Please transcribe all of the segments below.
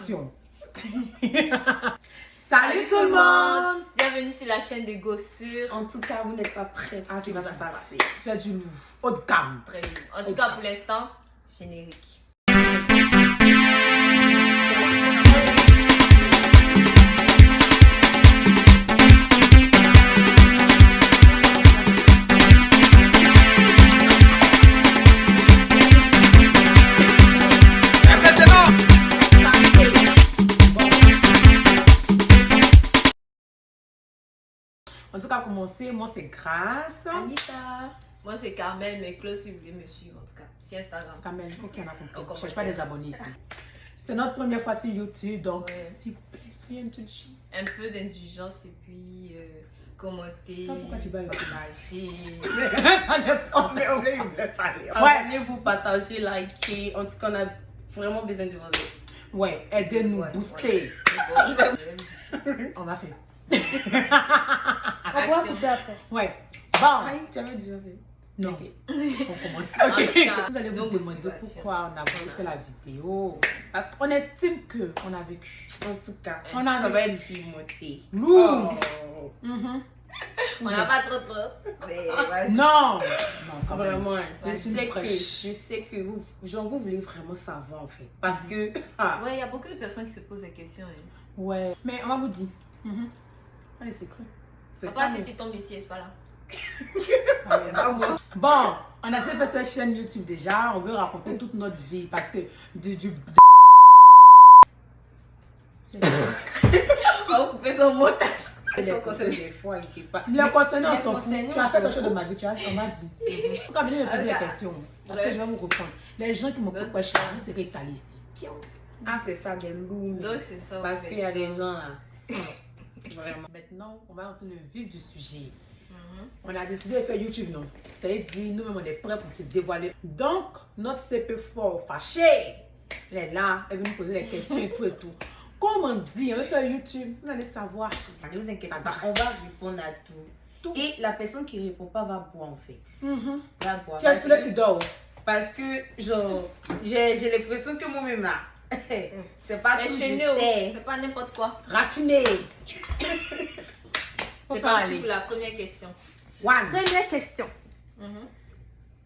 Action. Salut tout le monde. Bienvenue sur la chaîne de Gossure. En tout cas, vous n'êtes pas prêts à ce qui va se passer. C'est du haut de gamme. Très bien. En tout cas, pour l'instant, générique. En tout cas, commencer, moi c'est Grâce. Anita. Moi, c'est Carmel, mais close si vous voulez me suivre, en tout cas. C'est Instagram. Carmel, ok, on a compris. On Je cherche pas des abonnés ici. C'est notre première fois sur YouTube, donc s'il vous plaît, soyez indulgents. Un peu d'indulgence et puis commenter, Pourquoi tu vas le partager. On voulait parler. Ouais. Abonnez-vous, partagez, likez. En tout cas, on a vraiment besoin de vous aider. Ouais, aidez-nous, Ouais, booster. On a fait. Action. Ouais. Bon. Aïe, tu avais déjà fait. Non. Ok. On commence. En Ok. tout cas, Vous allez vous nos demander motivations. pourquoi on a voulu faire la vidéo. Parce qu'on estime qu'on a vécu. En tout cas, On a ça va vécu. être pimenté. Lourd. Oh. Mhm. On n'a pas trop trop. Mais vas-y. Non. Non, quand même. Vraiment, je Ouais, c'est fraîche. sais que vous, genre, vous voulez vraiment savoir en fait. Parce que, ah, Ouais, il y a beaucoup de personnes qui se posent des questions. Hein. Ouais. Mais on va vous dire. Allez, c'est cru. c'est Après, ça. si tu tombes ici, c'est pas là. Bon, on a fait cette chaîne YouTube déjà. On veut raconter toute notre vie parce que On va couper son montage. Des fois, il n'est pas. le concernant, on Les s'en fout. concernés, Tu as on fait s'en quelque chose de fout. ma vie, tu as, on m'a dit. Pourquoi venir me poser des questions? Parce que je vais vous reprendre. Les gens qui m'ont pourquoi je c'est rétalé ici. Ah, c'est ça, des loups. Donc, c'est ça. Parce en fait. qu'il y a des gens là. Vraiment. Maintenant, on va entrer dans le vif du sujet. Mhm. On a décidé de faire YouTube, non? Ça veut dire, nous-mêmes, on est prêts pour te dévoiler. Donc, notre CP fort fâché, elle est là, elle veut nous poser des questions et tout et tout. Comme on dit, on veut faire YouTube, vous allez savoir. Ne vous inquiétez Ça pas, va. on va répondre à tout. Et la personne qui répond pas va boire en fait. Va boire. Tu as Parce celui que- qui dort. Parce que, genre, j'ai l'impression que moi-même là, c'est pas Mais tout, chez je nous, sais. c'est pas n'importe quoi. Raffiné. Faut C'est pas parti aller. pour la première question. One. Première question. Mhm.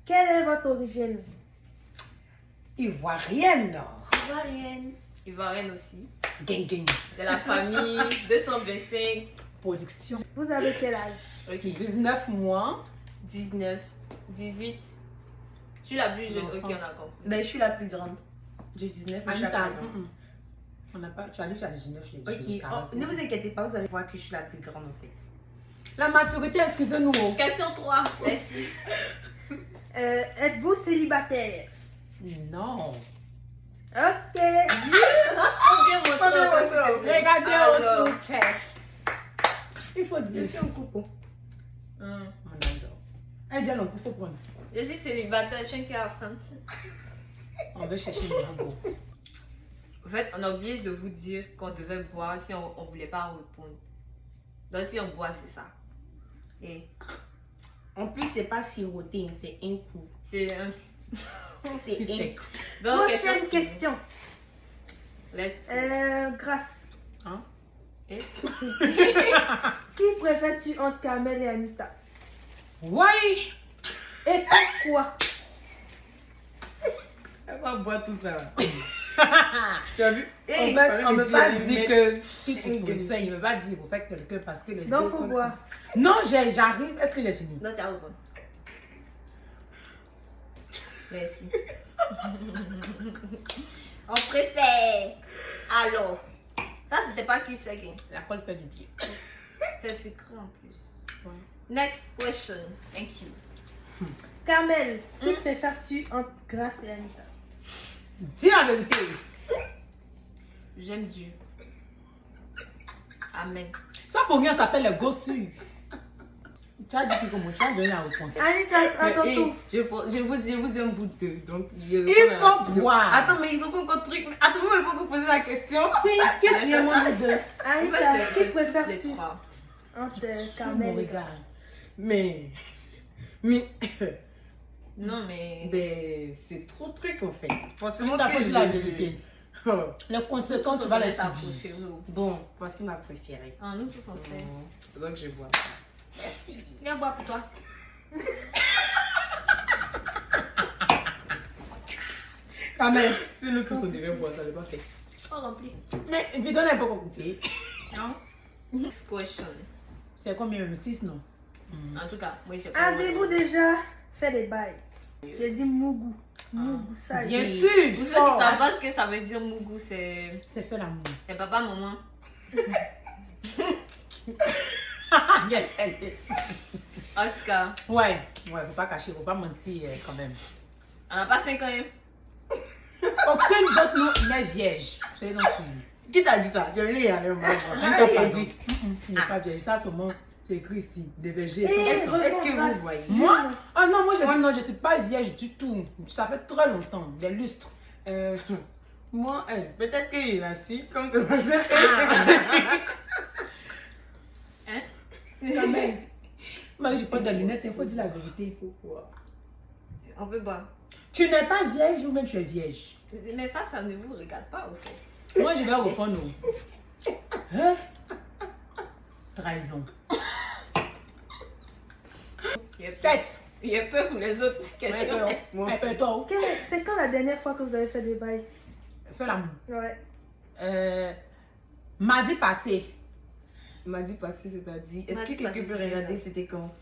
Quelle est votre origine? Ivoirienne. Ivoirienne. Ivoirienne aussi. Gang gang. C'est la famille 225. Production. Vous avez quel âge? Ok. 19 mois. 19, 18. Je suis la plus jeune. L'enfant. Ok, on a compris. Ben, je suis la plus grande. J'ai 19, mais je suis la Anita, plus grande. on n'a pas, tu as dit que tu as 19, j'ai dit, Ok, ça oh, reste. ne vous inquiétez pas, vous allez voir que je suis la plus grande en fait. La maturité, excusez-nous. Question 3. Merci. Êtes-vous célibataire? Non. Ok. Faut bien montrer encore, s'il te plaît. Regardez Alors. aussi, ok. Il faut Je dire. suis un coucou. Hum. On adore. Un dialogue, il faut prendre. Je suis célibataire, je suis à apprendre. On veut chercher le robot. En fait, on a oublié de vous dire qu'on devait boire si on ne voulait pas répondre. Donc, si on boit, c'est ça. Et En plus, c'est pas siroté, c'est un coup. c'est un. C'est Puis un c'est. coup. Donc, Prochaine question. Let's Grâce. Hein? Et Qui préfères-tu entre Carmel et Anita? Oui! Et pourquoi? Elle va boire tout ça. Tu as vu? On ne peut pas dire que qui tu préfères. Il ne veut pas dire vous faites quelqu'un parce que les Donc, deux faut comptent. boire. Non, j'arrive. Est-ce qu'il est fini? donc, tu as répondu. Merci. On préfère. Alors, ça, c'était pas qui c'est qui. La colle fait du bien. C'est sucré en plus. Ouais. Next question. Thank you. Carmel, qui préfères-tu entre Grâce et Anita? Dis la vérité. J'aime Dieu. Amen. C'est pas pour rien, ça s'appelle le gossu. Tu as dit que comment tu as donné la réponse. Anita, à ton tour. Je vous aime vous deux. Donc, Il faut boire. Attends, mais ils ont pas encore truc. Mais attends, moi, il faut vous poser la question. Si, qu'est-ce Mais qu'il y c'est a ça. moi de deux? Anita, qui les préfères-tu trois. entre Mon Carmel et Grâce? regard. Mais. Non, mais. Ben, c'est trop truc en fait. Tout Forcément à que fait la vérité. Les conséquences, tu vas les ta subir. préférée. Bon, voici ma préférée. Ah, nous tous on sait. Donc je bois. Viens boire pour toi. Quand même. Si nous tous on devait boire, ça n'est pas fait. Oh, rempli. Mais Vidon n'est pas coûté. Non? Next question. C'est combien même 6 non? En tout cas, moi, je sais pas. Avez-vous déjà fait des bails? J'ai dit Mougou. Mougou, ça. Bien dit. sûr. Pour ceux qui fort. savent pas ce que ça veut dire, Mougou, c'est C'est fait l'amour. papa, maman. Yes, yes. En tout cas, Ouais, faut pas cacher, faut pas mentir quand même. on n'a pas 5 ans. Hein? Aucune d'entre nous n'est vierge. Soyez-en sûrs. Qui t'a dit ça? J'ai vu, il y a un mal. Il n'a pas dit. Il n'est pas vierge. Ça, seulement, c'est écrit ici. Des vergers. Eh, sans- Est-ce que vous voyez? Moi? Ah non, moi je dis non, je ne suis pas vierge du tout. Ça fait très longtemps, des lustres. Moi, peut-être qu'il a su, comme c'est passé. Hein? Quand même. Moi, je porte des lunettes, il faut dire la vérité. Pourquoi? On peut boire. Tu n'es pas vierge ou même tu es vierge? Mais ça ne vous regarde pas, au fait. Moi, je vais répondre. Hein? Trahison. Il y a peur. 7. Il y a peur pour les autres questions. Répète-toi. C'est quand la dernière fois que vous avez fait des bails? Fais l'amour. Ouais. Mardi passé. Mardi passé, c'est-à-dire. Est-ce que Mardi quelqu'un passé, peut c'est regarder ça. c'était quand?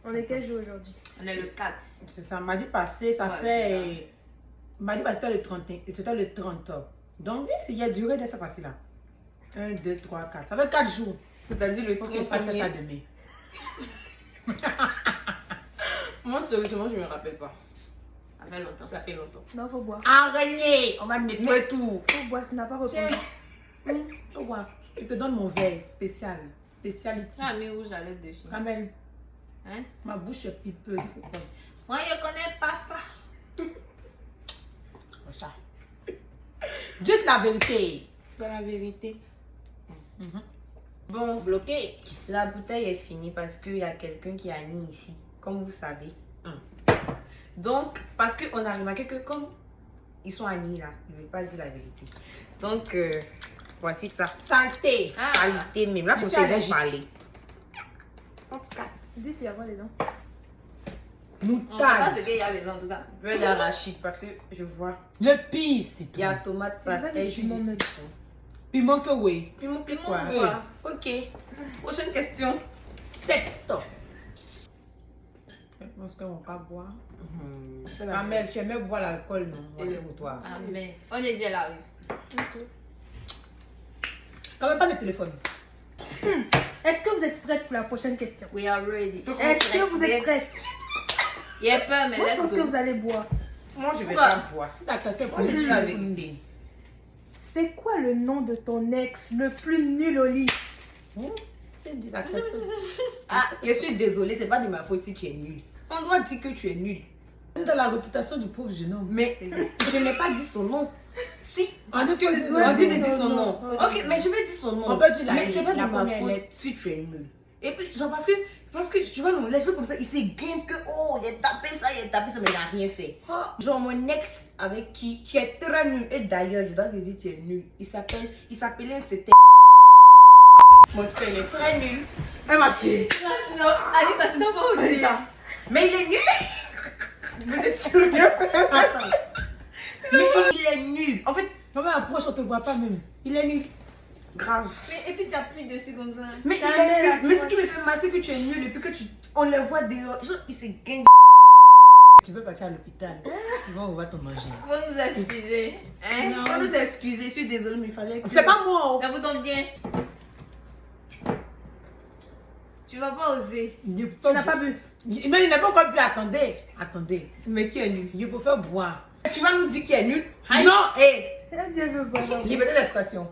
On est quel jour aujourd'hui? On est le 4. C'est ça, mardi passé, ça Ouais, fait. Mardi passé, c'était le 31. C'était le 30. Donc, il y a duré de cette fois-ci-là. 1, 2, 3, 4. Ça fait 4 jours. C'est-à-dire le Il faut que tu fasses ça 31. demain. Moi, sérieusement, je me rappelle pas. Ça fait longtemps. Ça fait longtemps. Non, faut boire. Araignée, on va te mettre et tout. Faut boire, tu n'as pas Tiens, répondu. au revoir. Je te donne mon verre spécial. Spécialité. Ah, mais où j'allais dessus. Kamel, Hein? ma bouche est pipeuse. Moi, je connais pas ça. Ça. Dites la vérité. C'est la vérité. Mhm. Bon, Bloqué. la bouteille est finie parce qu'il y a quelqu'un qui a mis ici, comme vous savez. Donc, parce qu'on a remarqué que comme ils sont amis là, ils ne veulent pas dire la vérité. Donc, voici ça. Saleté. Ah. Saleté même. Là, Je pour suis ça, allergique. parler. En tout cas, Dites, il y a quoi dedans? On ne sait pas Moutarde. ce qu'il y a dedans, en tout cas. beurre d'arachide parce que je vois. Le pire, c'est Il y a tomate, Il y a pâte des et jus de piments, mais- citron. Piment que oui. Piment que Piment quoi? que quoi? Ok. Prochaine question. 7. Je pense qu'on va pas boire. C'est la Kamel, tu aimais boire l'alcool, non? Moi, c'est pour toi. Ah, mais on est dit là. Quand même pas de téléphone. Est-ce que vous êtes prête pour la prochaine question? We are ready. Est-ce que vous êtes prête? Il y a peur, mais Moi, je let's pense que go. vous allez boire. Moi, je vais Pourquoi? pas boire. Si ta question est Moi, je dis la vérité. C'est quoi le nom de ton ex le plus nul au lit? C'est dit la question. Ah, je suis désolée, c'est pas de ma faute si tu es nul. On doit dire que tu es nul. Dans la réputation du pauvre jeune homme. Mais je n'ai pas dit son nom. Si, On dit que tu dois on dit de dire dire son son nom. nom. Ok, mais je vais dire son nom. On peut dire la mais c'est pas de la ma première faute lettre. si tu es nul. Et puis, genre, parce que tu vois, non, les gens comme ça, ils se gainnent que, oh, il a tapé ça, mais il n'a rien fait. Genre, mon ex avec qui est très nul. Et d'ailleurs, je dois te dire, tu es nul. Il s'appelait, c'était. Mon frère, il est très nul. Et Mathieu. Non, allez, maintenant, on va oser. Mais il est nul. Vous êtes sérieux? Attends. Mais il est nul. En fait, Maman, approche, on te voit pas même. il est nul. Grave. Mais, et puis tu appuies dessus comme ça. Mais il Calmez est la nul. Mais ce voix. qui me fait mal, c'est que tu es nul et puis que on les voit dehors. Genre, ils se gagnent. Tu veux partir à l'hôpital. Ils vont voir ton manger. Faut nous excuser. Hein? Non, faut nous excuser, je suis désolée, mais il fallait que. C'est pas moi. Ça vous tombe bien. Tu vas pas oser. Tu Tu n'as pas bu. Mais il n'a pas encore pu attendre. Attendez. Mais qui est nul? Je peux faire boire. Tu vas nous dire qui est nul? Non, hé. Elle dit, elle veut boire. J'ai peut-être l'expression.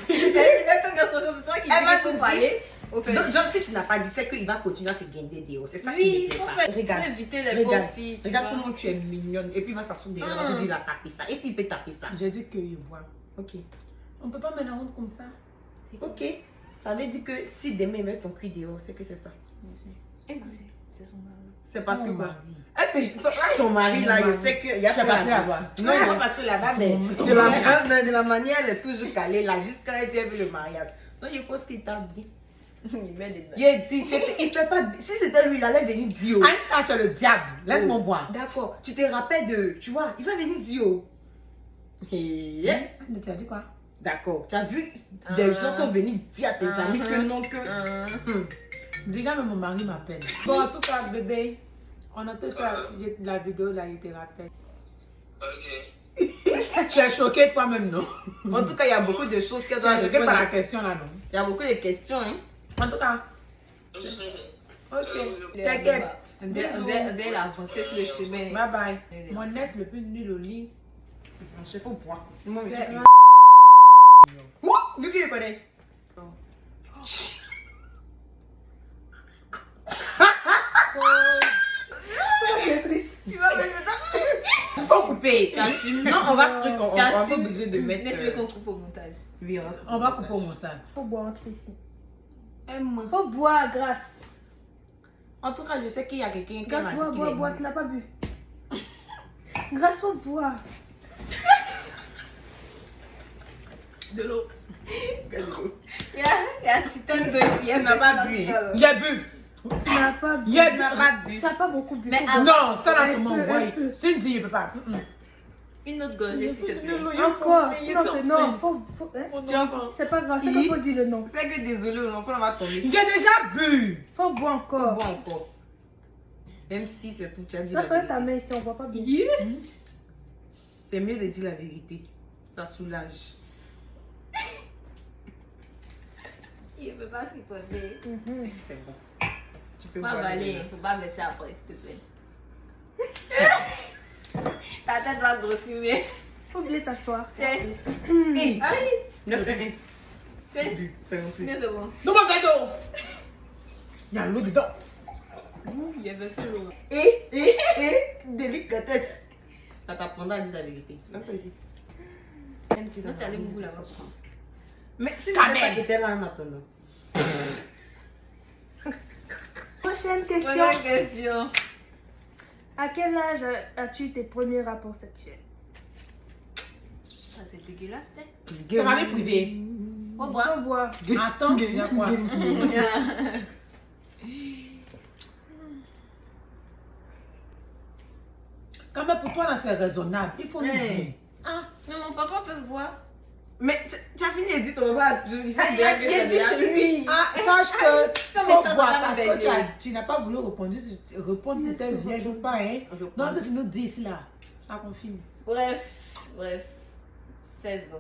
C'est ça qui dit Elle va qu'il faut nous parler. Au fait. Donc, genre, si tu n'as pas dit, c'est qu'il va continuer à se guinder dehors. C'est ça qui Oui, ne plaît faut pas. faire. Regarde. Faut éviter les Regarde, pauvres filles. tu regarde vois. comment tu es mignonne. Et puis il va s'asseoir derrière, il va dire, il a tapé ça. Est-ce qu'il peut taper ça? J'ai dit que je bois. Ok. On peut pas mettre la honte comme ça. Ok. Ça veut dire que si demain il met ton cul dehors, c'est que c'est ça. Écoutez, c'est son mari. C'est parce que Mon quoi? mari. Son mari, là, je sais qu'il a Tu as fait passé la là-bas. passe. Non, il va passer là-bas, mais de la manière, elle est toujours calée, là, jusqu'à elle dit elle veut le mariage. Donc, je pense qu'il t'a bien. Il met des Il a dit, il fait pas. Si c'était lui, il allait venir dire. Oh. Anita, tu es le diable. Laisse-moi boire. D'accord, tu te rappelles de. Tu vois, il va venir dire. Oh. Et. Anita, tu as dit quoi? D'accord, tu as vu, des gens sont venus dire à tes amis que non, que. Déjà, même mon mari m'appelle. Bon, en tout cas, bébé, on a peut-être la vidéo là, il te rappelle. Ok. Tu es choqué toi-même, non? En tout cas, il y a beaucoup de choses que Tu dois es choqué par la répondre. question là, non? Il y a beaucoup de questions, hein. En tout cas, ok. T'inquiète. On dirait avancer sur le chemin. Bye bye. Mon ex le plus nul au lit. Je fais au point. Moi, je C'est- suis. Vu qu'il le connaît. Il faut couper. T'assumes. Non, on va truc, on va T'assumes. obligé de mettre. Mais tu veux qu'on coupe au montage. Oui, On va couper au moussage. Faut boire entre ici. Aime-moi. Faut boire, Grâce. En tout cas, je sais qu'il y a quelqu'un qui Grâce, m'a dit bois, qu'il bois, est bois, nul. tu n'as pas bu. Grâce, faut boire. De l'eau. Il y a Citane d'eau ici. Tu n'as pas bu, hein. Il a bu. Tu n'as pas bu. Il y a Tu n'as pas bu. Tu n'as pas beaucoup bu. Mais Faut avant- boire. Non, ça là, c'est Un mon peu, boy. un peu. Cindy, il peut pas. Une autre gorgée, s'il te plaît. Encore. Sinon, c'est non. Hein? Tu entends? C'est pas grave. C'est qu'il faut dire le nom. C'est que désolé, l'enfant va tomber. J'ai déjà bu. Faut boire encore. Bon encore. Même si c'est tout, tu as dit Ça la serait ta vérité. main ici, on voit pas bien. C'est mieux de dire la vérité. Ça soulage. Il ne peut pas s'y poser. Mhm. C'est bon. Tu peux Faut pas boire avaler, le- faut pas verser après, s'il te plaît. Ta tête va grossir, mais. Faut bien t'asseoir. Tiens. Hey! Aïe! Ne fais rien. Tiens. Bu. Fais un peu. Mais c'est bon. Dans mon cadeau. Il y a l'eau dedans. Il y a versé l'eau. Délicatesse. Ça t'apprendra à dire la vérité. Donc, ça ici. Non, tu allais beaucoup là-bas. Mais si Quand c'était ça même. qui était là en attendant. Prochaine question. Première question. À quel âge as-tu eu tes premiers rapports sexuels? Ça, c'est dégueulasse, hein? C'est ma vie privée. Faut boire. Faut boire. Attends, il y a quoi? Quand même, pour toi, là, c'est raisonnable. Il faut nous Ouais. dire. Ah, Mais mon papa peut voir. Mais tu as fini de dire ton repas. Je disais Il a vu sur lui. ah, sache que Ça, faut mais ça, boire ça va parce me que baiser. tu n'as pas voulu répondre si c'était vierge ou pas. Hein. Non, ce que tu nous dis ici, là, ça confirme. Bref. 16 ans.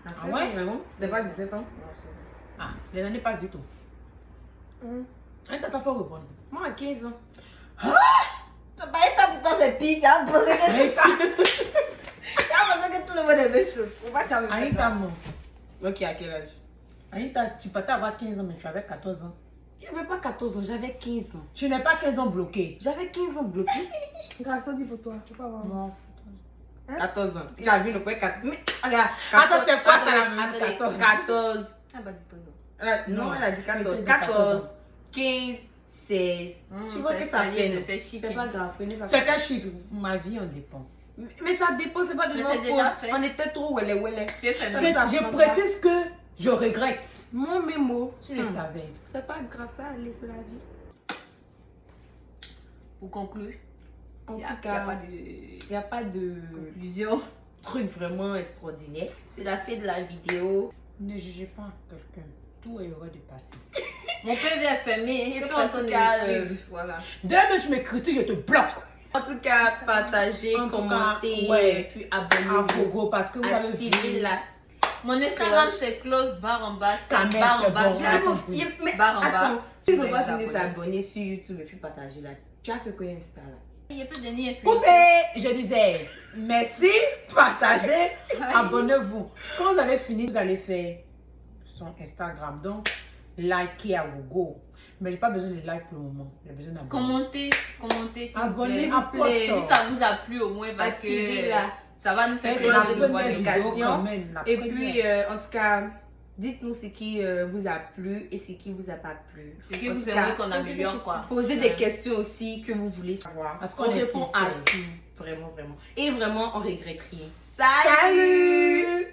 Ah ouais? Vraiment? C'était pas 17 ans? Non, 16 ans. Ah, les années passent vite. Hum. Hein, t'as pas fait répondre. Moi, à 15 ans. Bah, état pour toi, c'est pire. Tu as pensé que Anita, tout le monde est même chose. Faut pas que ça me fasse Anita, ça. non. Ok, à quel âge? Anita, tu peux avoir 15 ans, mais tu avais 14 ans. J'avais pas 14 ans, j'avais 15 ans. Tu n'es pas 15 ans bloqué. J'avais 15 ans bloqué. Grâce, on dit pour toi. Faut pas avoir. Non. 14 ans. Tu as vu le point 4. Mais regarde. Attends, c'est quoi ça, la Attendez, même 14? 14. Ah, bah, dis-toi. Non, elle a dit 14. Elle a dit 14, 15, 16. Tu vois c'est que ça fait. espagnol, non? c'est chic. C'est pas grave, prenez ça. C'est un chic. Ma vie, on dépend. Mais ça dépend, c'est pas de Mais notre c'est déjà faute. fait. On était trop welle. Tu es fait Ça, C'est- ça Je prendra. précise que je regrette. Mon mémo. Tu le savais. C'est pas grave, ça allait, c'est la vie. Pour conclure, En il n'y tout a, cas, pas de il n'y a pas de conclusion. truc vraiment extraordinaire. C'est la fin de la vidéo. Ne jugez pas quelqu'un. Tout est heureux de passer. Mon PV est fermé. Et Que puis, en personne tout ne cas, m'écrive. Voilà. Demain, tu me critiques, je te bloque. En tout cas, partagez, En tout cas, commentez, ouais. puis À abonnez-vous. Vogo, parce que vous avez Activez vu. la. Mon Instagram, Cloche. c'est close barre en bas. Ta C'est mère, barre c'est en bas. bon. j'ai Ah, appris. Mais Barre en bas. attends, s'ils Vous n'ont pas allez fini de vous abonner. s'abonner sur YouTube et puis partager là, tu as fait quoi Insta là? Il n'y a pas de ni influence. Coupez, je disais. Merci, partagez, abonnez-vous. Quand vous allez finir, vous allez faire son Instagram. Donc, likez à Vogo. Mais j'ai pas besoin de like pour le moment. J'ai besoin d'abonner. Commentez, s'il vous plaît. Abonnez-vous. plaît. Si ça vous a plu au moins parce Activez que la- ça va nous faire C'est la plaisir de vous voir première des vidéo notifications. quand même. La Et première. puis, en tout cas, Dites-nous ce qui vous a plu et ce qui vous a pas plu. Ce que En vous tout aimeriez cas, qu'on améliore, quoi. Posez des questions aussi que vous voulez savoir. Parce On qu'on est répond à sincère. tout. Vraiment, vraiment. Et vraiment, on regrette rien. Salut!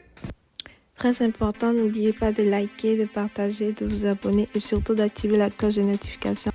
Très important, n'oubliez pas de liker, de partager, de vous abonner et surtout d'activer la cloche de notification.